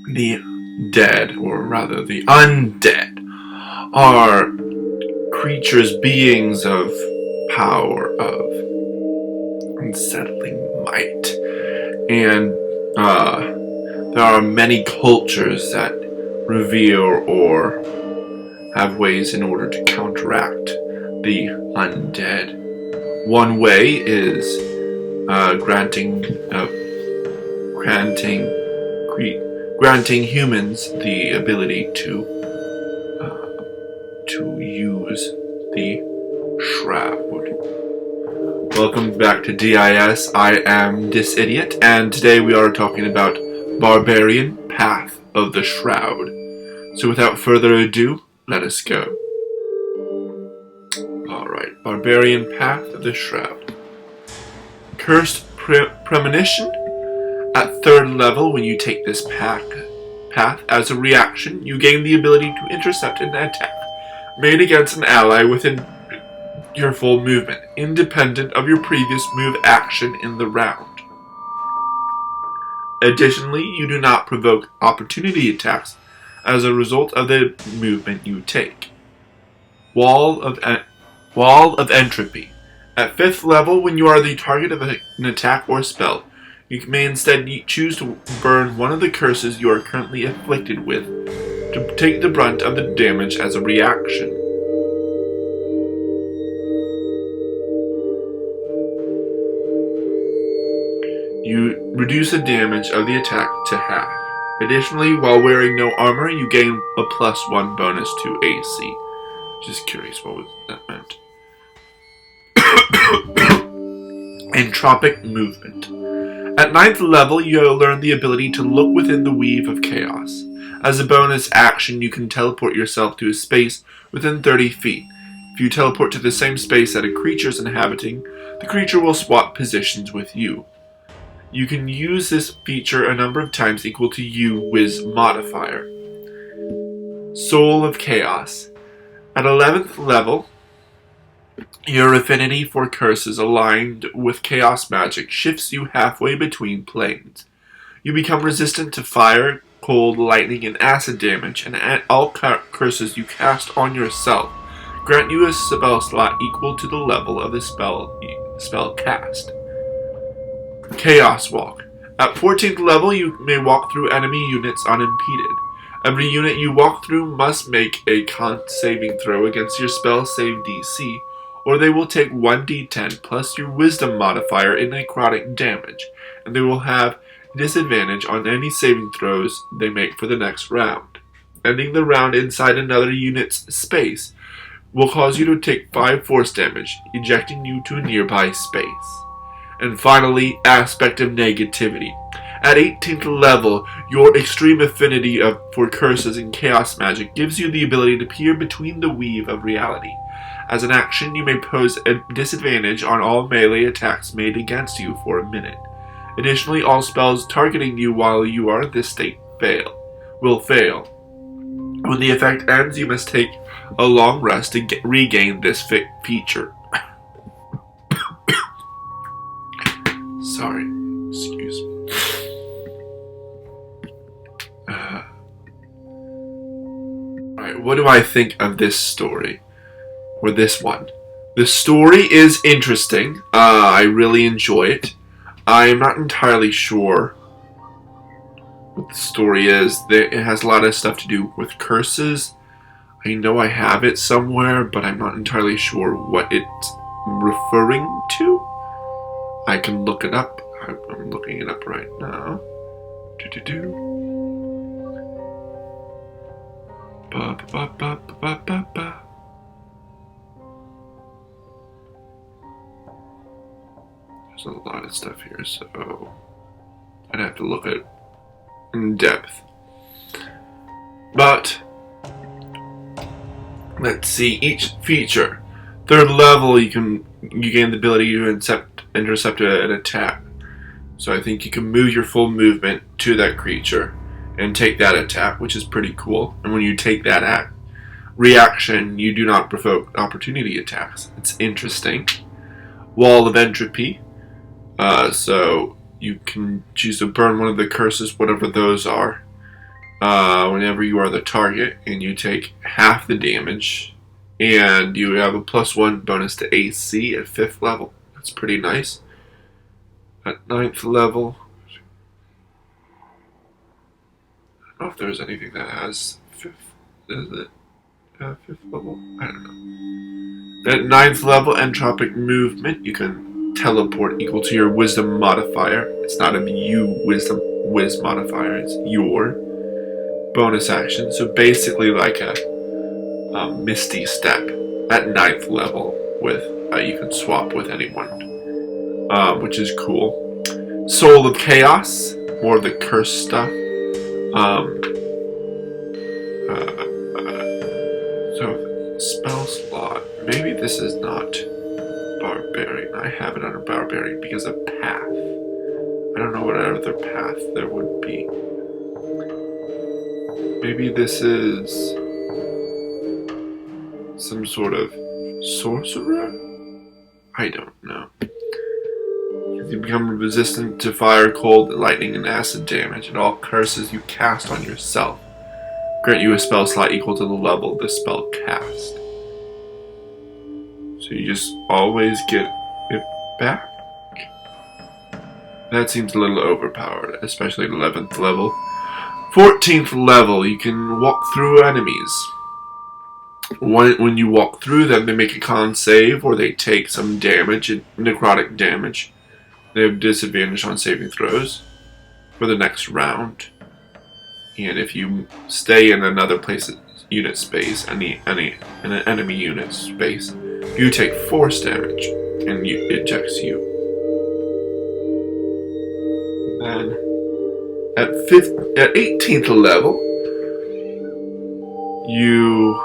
The dead, or rather the undead, are creatures, beings of power, of unsettling might. And there are many cultures that revere or have ways in order to counteract the undead. One way is granting humans the ability to use the Shroud. Welcome back to DIS. I am this idiot, and today we are talking about Barbarian Path of the Shroud. So without further ado, let us go. Alright, Barbarian Path of the Shroud. Cursed Premonition. At 3rd level, when you take this path as a reaction, you gain the ability to intercept an attack made against an ally within your full movement, independent of your previous move action in the round. Additionally, you do not provoke opportunity attacks as a result of the movement you take. Wall of Entropy. At 5th level, when you are the target of an attack or spell, you may instead choose to burn one of the curses you are currently afflicted with to take the brunt of the damage as a reaction. You reduce the damage of the attack to half. Additionally, while wearing no armor, you gain a +1 bonus to AC. Just curious what that meant. Entropic Movement. At 9th level, you learn the ability to look within the weave of chaos. As a bonus action, you can teleport yourself to a space within 30 feet. If you teleport to the same space that a creature is inhabiting, the creature will swap positions with you. You can use this feature a number of times equal to Wiz modifier. Soul of Chaos. At 11th level, your affinity for curses aligned with chaos magic shifts you halfway between planes. You become resistant to fire, cold, lightning, and acid damage, and all curses you cast on yourself grant you a spell slot equal to the level of the spell cast. Chaos Walk. At 14th level, you may walk through enemy units unimpeded. Every unit you walk through must make a con saving throw against your spell save DC, or they will take 1d10 plus your wisdom modifier in necrotic damage, and they will have disadvantage on any saving throws they make for the next round. Ending the round inside another unit's space will cause you to take 5 force damage, ejecting you to a nearby space. And finally, Aspect of Negativity. At 18th level, your extreme affinity for curses and chaos magic gives you the ability to peer between the weave of reality. As an action, you may pose a disadvantage on all melee attacks made against you for a minute. Additionally, all spells targeting you while you are in this state will fail. When the effect ends, you must take a long rest to regain this feature. Sorry, excuse me. Alright, what do I think of this story? Or this one? The story is interesting. I really enjoy it. I'm not entirely sure what the story is. It has a lot of stuff to do with curses. I know I have it somewhere, but I'm not entirely sure what it's referring to. I can look it up. I'm looking it up right now. There's a lot of stuff here, so I'd have to look at it in depth. But let's see, each feature. 3rd level, you gain the ability to intercept an attack. So I think you can move your full movement to that creature and take that attack, which is pretty cool. And when you take that reaction, you do not provoke opportunity attacks. It's interesting. Wall of Entropy. So you can choose to burn one of the curses, whatever those are. whenever you are the target, and you take half the damage, and you have a +1 bonus to AC at 5th level. That's pretty nice. At 9th level, I don't know if there's anything that has 5th. Is it 5th level? I don't know. At 9th level, entropic movement, you can teleport equal to your wisdom modifier. It's not a wiz modifier, it's your bonus action. So basically like a Misty Step at 9th level with you can swap with anyone, which is cool. Soul of Chaos, more of the curse stuff. So spell slot. Maybe this is not Barbarian. I have it under Barbarian because of Path. I don't know what other path there would be. Maybe this is some sort of sorcerer? I don't know. You become resistant to fire, cold, lightning, and acid damage, and all curses you cast on yourself grant you a spell slot equal to the level of the spell cast. So you just always get it back? That seems a little overpowered, especially at 11th level. 14th level, you can walk through enemies. When you walk through them, they make a con save, or they take some damage, necrotic damage. They have disadvantage on saving throws for the next round. And if you stay in another place's unit space, in an enemy unit space, you take force damage, and it ejects you. And then at 18th level, you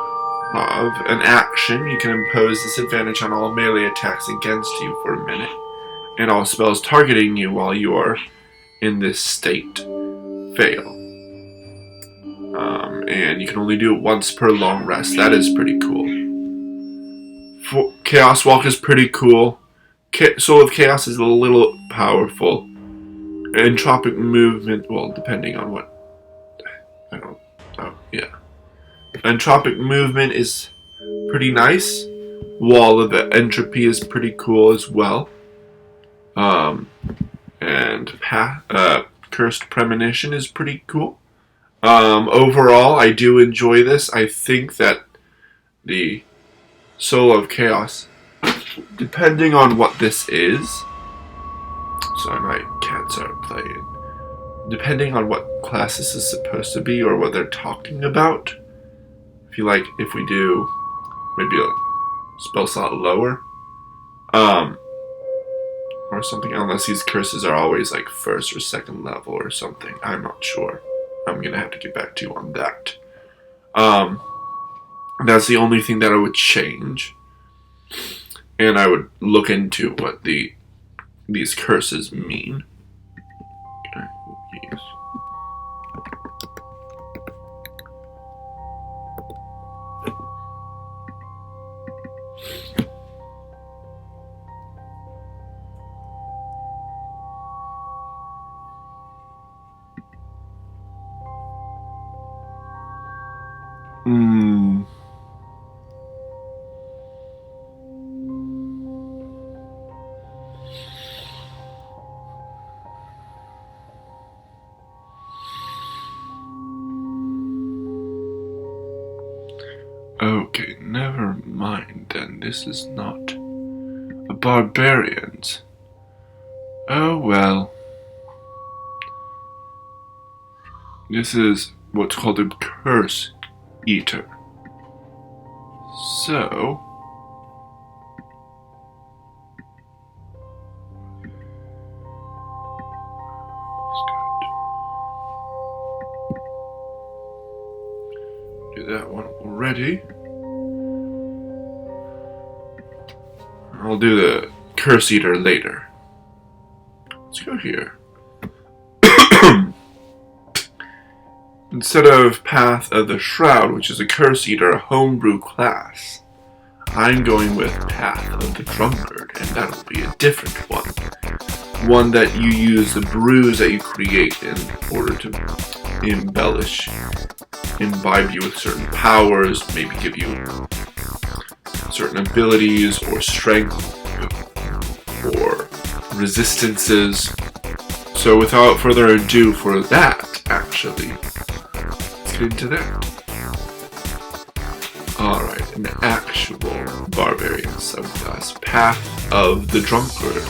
have an action. You can impose disadvantage on all melee attacks against you for a minute, and all spells targeting you while you are in this state fail. And you can only do it once per long rest. That is pretty cool. Chaos Walk is pretty cool. Soul of Chaos is a little powerful. Entropic movement, well, depending on what... I don't know, yeah. Entropic movement is pretty nice. Wall of Entropy is pretty cool as well. And Cursed Premonition is pretty cool. Overall, I do enjoy this. I think that the Soul of Chaos, depending on what this is, sorry, my cats are playing. Depending on what class this is supposed to be or what they're talking about, I feel like if we do maybe a spell slot lower, or something, unless these curses are always like 1st or 2nd level or something, I'm not sure. I'm gonna have to get back to you on that. That's the only thing that I would change, and I would look into what these curses mean. Okay, yes. Okay, never mind then. This is not a barbarian's. Oh well. This is what's called a curse eater. So, do that one already. I'll do the curse eater later. Let's go here. Instead of Path of the Shroud, which is a curse eater, a homebrew class, I'm going with Path of the Drunkard, and that'll be a different one. One that you use the brews that you create in order to imbibe you with certain powers, maybe give you certain abilities or strength or resistances. So without further ado for that, actually, let's get into that. Alright, an actual Barbarian subclass, Path of the Drunkard.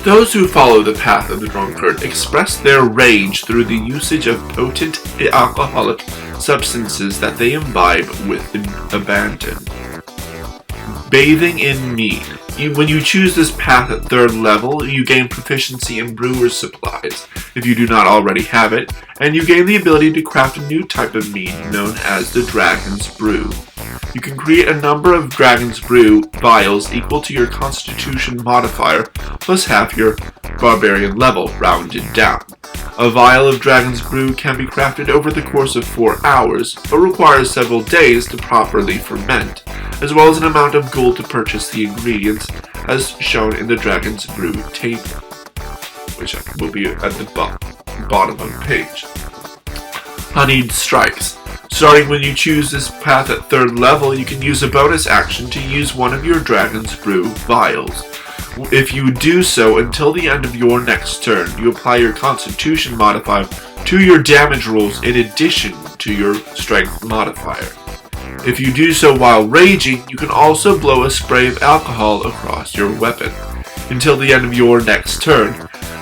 Those who follow the Path of the Drunkard express their rage through the usage of potent alcoholic substances that they imbibe with abandon. Bathing in mead. When you choose this path at 3rd level, you gain proficiency in brewer's supplies, if you do not already have it, and you gain the ability to craft a new type of mead known as the Dragon's Brew. You can create a number of Dragon's Brew vials equal to your Constitution modifier plus half your Barbarian level, rounded down. A vial of Dragon's Brew can be crafted over the course of 4 hours, but requires several days to properly ferment, as well as an amount of gold to purchase the ingredients, as shown in the Dragon's Brew table, which will be at the bottom of the page. Honeyed Strikes. Starting when you choose this path at 3rd level, you can use a bonus action to use one of your Dragon's Brew vials. If you do so until the end of your next turn, you apply your Constitution modifier to your damage rolls in addition to your Strength modifier. If you do so while raging, you can also blow a spray of alcohol across your weapon. Until the end of your next turn,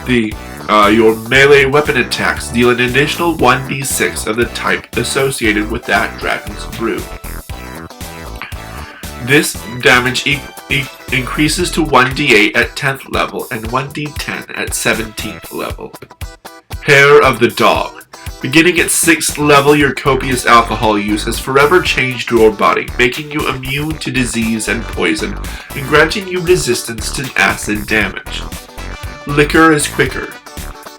your melee weapon attacks deal an additional 1d6 of the type associated with that Dragon's Brew. This damage increases to 1d8 at 10th level and 1d10 at 17th level. Hair of the Dog. Beginning at 6th level, your copious alcohol use has forever changed your body, making you immune to disease and poison, and granting you resistance to acid damage. Liquor is Quicker.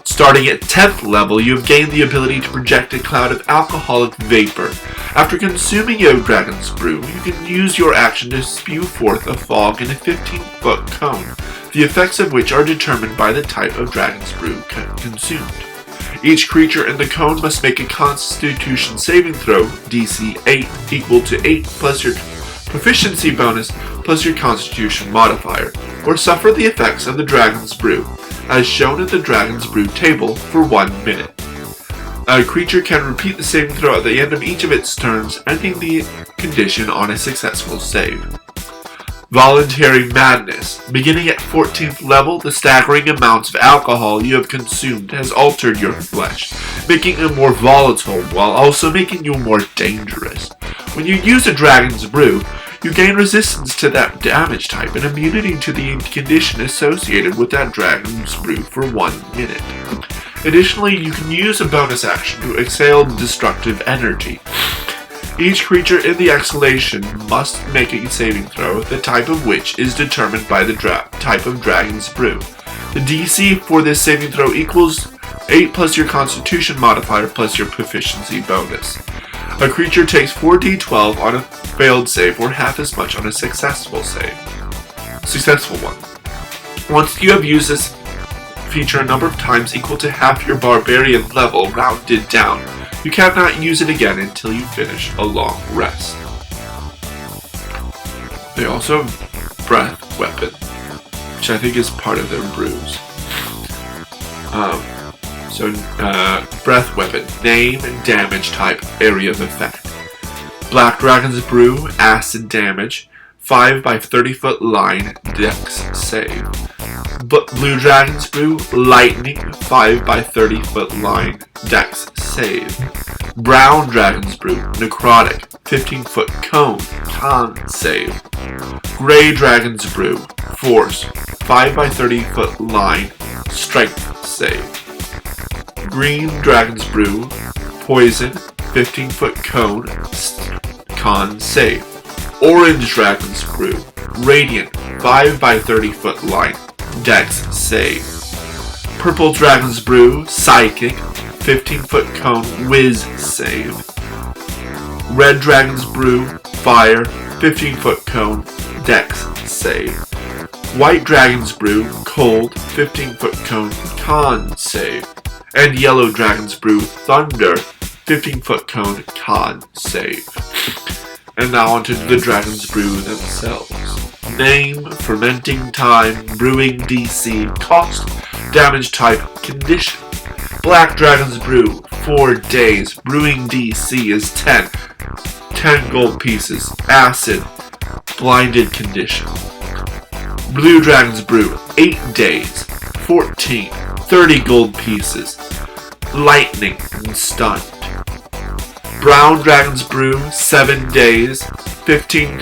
Starting at 10th level, you have gained the ability to project a cloud of alcoholic vapor. After consuming your Dragon's Brew, you can use your action to spew forth a fog in a 15-foot cone, the effects of which are determined by the type of Dragon's Brew consumed. Each creature in the cone must make a Constitution saving throw, DC 8, equal to 8 plus your proficiency bonus plus your Constitution modifier, or suffer the effects of the Dragon's Brew, as shown in the Dragon's Brew table, for 1 minute. A creature can repeat the saving throw at the end of each of its turns, ending the condition on a successful save. Voluntary Madness. Beginning at 14th level, the staggering amounts of alcohol you have consumed has altered your flesh, making it more volatile while also making you more dangerous. When you use a Dragon's Brew, you gain resistance to that damage type and immunity to the condition associated with that Dragon's Brew for 1 minute. Additionally, you can use a bonus action to exhale destructive energy. Each creature in the exhalation must make a saving throw, the type of which is determined by the type of Dragon's Brew. The DC for this saving throw equals 8 plus your Constitution modifier plus your proficiency bonus. A creature takes 4d12 on a failed save or half as much on a successful one. Once you have used this feature a number of times equal to half your Barbarian level rounded down, you cannot use it again until you finish a long rest. They also have Breath Weapon, which I think is part of their brews. Breath Weapon, name and damage type, area of effect. Black Dragon's Brew, acid damage, 5 by 30 foot line, dex save. Blue Dragon's Brew, lightning, 5 by 30 foot line, dex save. Brown Dragon's Brew, necrotic, 15 foot cone, con save. Gray Dragon's Brew, force, 5 by 30 foot line, strength save. Green Dragon's Brew, poison, 15 foot cone, con save. Orange Dragon's Brew, radiant, 5 by 30 foot line, dex save. Purple Dragon's Brew, psychic, 15 foot cone, whiz save. Red Dragon's Brew, fire, 15 foot cone, dex save. White Dragon's Brew, cold, 15 foot cone, con save. And Yellow Dragon's Brew Thunder 15-foot cone con save. And now onto the Dragon's Brew themselves. Name, fermenting time, brewing DC, cost, damage type, condition. Black Dragon's Brew, 4 days, brewing DC is 10. 10 gold pieces, acid, blinded condition. Blue Dragon's Brew, 8 days, 14, 30 gold pieces, lightning and stunned. Brown Dragon's Brew, 7 days, 15,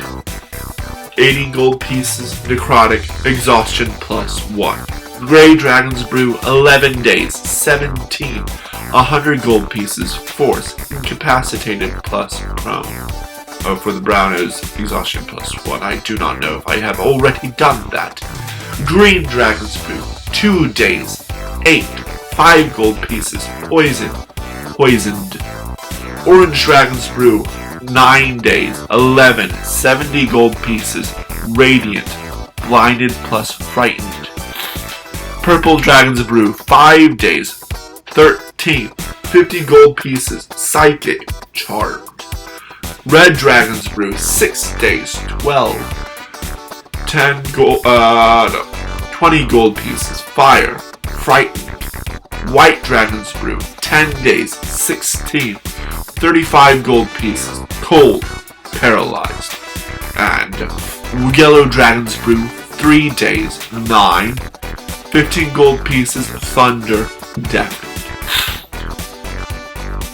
80 gold pieces, necrotic, exhaustion +1. Gray Dragon's Brew, 11 days, 17, 100 gold pieces, force, incapacitated +prone. Oh, for the brown is exhaustion +1. I do not know if I have already done that. Green Dragon's Brew, 2 days, 8, 5 gold pieces, poisoned. Orange Dragon's Brew, 9 days, 11, 70 gold pieces, radiant, blinded +frightened. Purple Dragon's Brew, 5 days, 13, 50 gold pieces, psychic, charmed. Red Dragon's Brew, 6 days, 12, 20 gold pieces, fire, frightened. White Dragon's Brew, 10 days, 16, 35 gold pieces, cold, paralyzed. And Yellow Dragon's Brew, 3 days, 9, 15 gold pieces, thunder, deafened.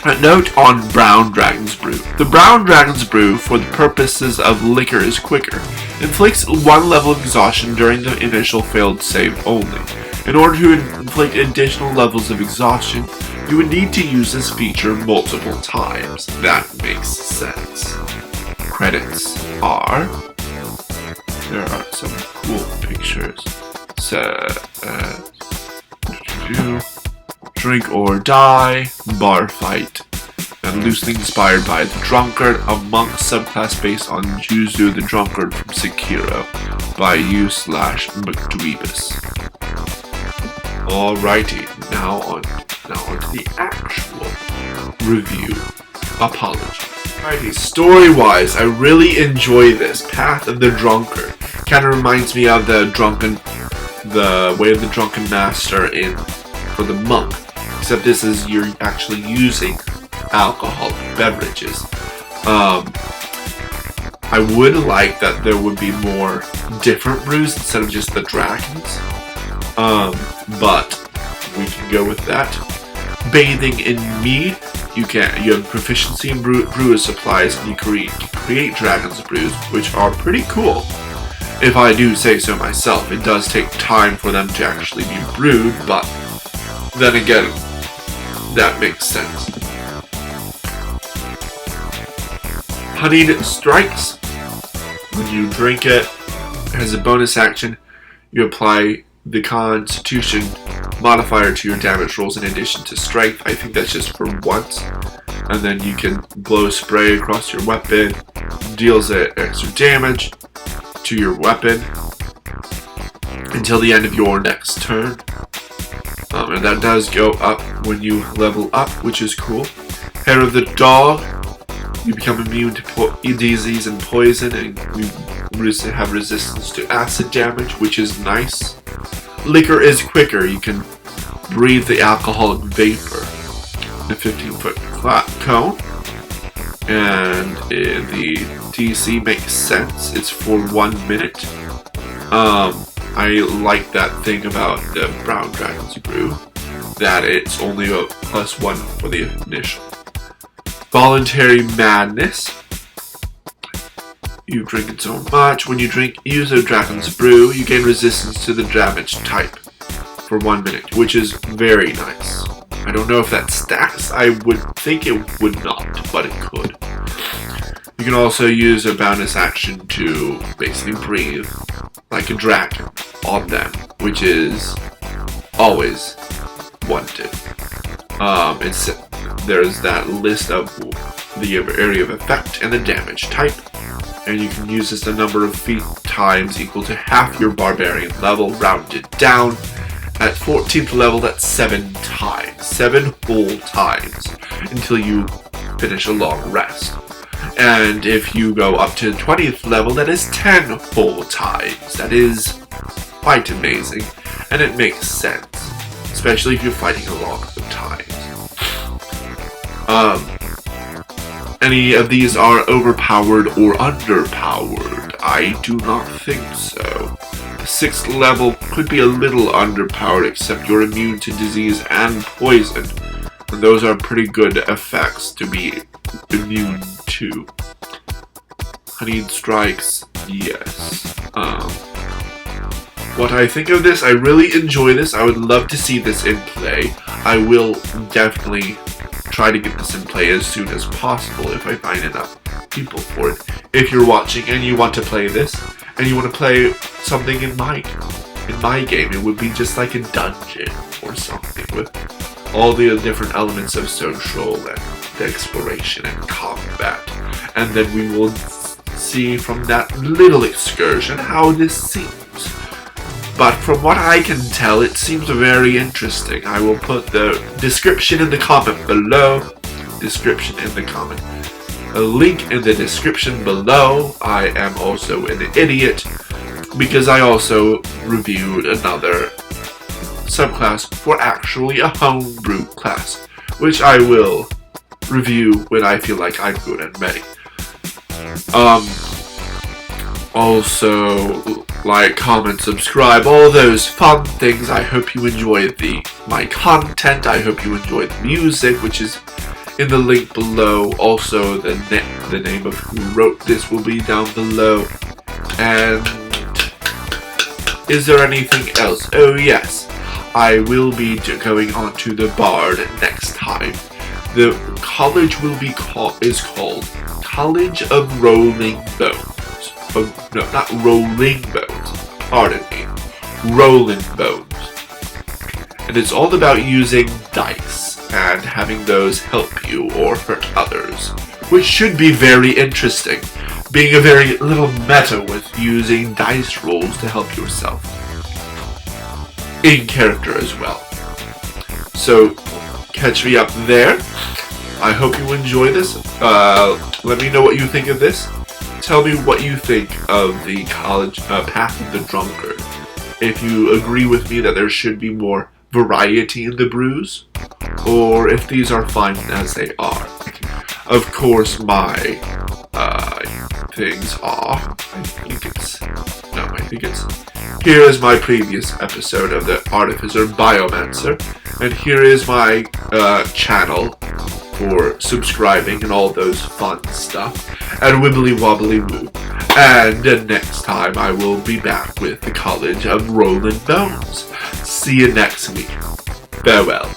A note on Brown Dragon's Brew. The Brown Dragon's Brew, for the purposes of liquor is quicker, inflicts 1 level of exhaustion during the initial failed save only. In order to inflict additional levels of exhaustion, you would need to use this feature multiple times. That makes sense. Credits are... There are some cool pictures. Drink or Die, Bar Fight, and loosely inspired by the Drunkard, a monk subclass based on Juzu the Drunkard from Sekiro, by u/McDweebus. Alrighty, now on to the actual review. Apology. Alrighty, story-wise, I really enjoy this. Path of the Drunkard. Kind of reminds me of the Way of the Drunken Master for the monk. Except this is you're actually using alcoholic beverages. I would like that there would be more different brews instead of just the dragons. But we can go with that. Bathing in mead. You have proficiency in brewer's supplies, and you create dragon's brews, which are pretty cool. If I do say so myself, it does take time for them to actually be brewed, but then again, that makes sense. Honeyed Strikes. When you drink it, as a bonus action, you apply the Constitution modifier to your damage rolls in addition to Strength. I think that's just for once. And then you can blow spray across your weapon, deals extra damage to your weapon until the end of your next turn. And that does go up when you level up, which is cool. Hair of the Dog. You become immune to disease and poison, and you have resistance to acid damage, which is nice. Liquor is quicker. You can breathe the alcoholic vapor. The 15-foot cone. And the DC makes sense. It's for 1 minute. I like that thing about the Brown Dragon's Brew, that it's only a +1 for the initial. Voluntary Madness. You've drinking so much. When you use a Dragon's Brew, you gain resistance to the damage type for 1 minute, which is very nice. I don't know if that stacks. I would think it would not, but it could. You can also use a bonus action to basically breathe like a dragon on them, which is always wanted. There's that list of the area of effect and the damage type, and you can use this a number of times equal to half your barbarian level, rounded down, At 14th level, that's 7 times. 7 whole times until you finish a long rest. And if you go up to 20th level, that is 10 whole times. That is quite amazing, and it makes sense, especially if you're fighting a lot of times. Any of these are overpowered or underpowered? I do not think so. The 6th level could be a little underpowered, except you're immune to disease and poison, and those are pretty good effects to be immune to. Honeyed strikes, yes. What I think of this, I really enjoy this. I would love to see this in play. I will definitely try to get this in play as soon as possible if I find enough people for it. If you're watching and you want to play this, and you want to play something in my game, it would be just like a dungeon or something with all the different elements of social and exploration and combat. And then we will see from that little excursion how this seems. But from what I can tell, it seems very interesting. I will put the description in the comment below. A link in the description below. I am also an idiot because I also reviewed another subclass for actually a homebrew class, which I will review when I feel like I'm good and ready. Also, like, comment, subscribe, all those fun things. I hope you enjoy my content. I hope you enjoy the music, which is in the link below. Also, the name of who wrote this will be down below. And is there anything else? Oh yes, I will be going on to the Bard next time. The college is called College of Rolling Bones. Oh, no, not Rolling Bones. Pardon me. Rolling Bones. And it's all about using dice and having those help you or hurt others, which should be very interesting, being a very little meta with using dice rolls to help yourself. In character as well. So, catch me up there. I hope you enjoy this. Let me know what you think of this. Tell me what you think of the college Path of the Drunkard. If you agree with me that there should be more variety in the brews, or if these are fine as they are. Of course, my things are. I think it's. Here is my previous episode of the Artificer Biomancer, and here is my channel for subscribing and all those fun stuff, and wibbly wobbly woo. And next time I will be back with the College of Rolling Bones. See you next week. Farewell.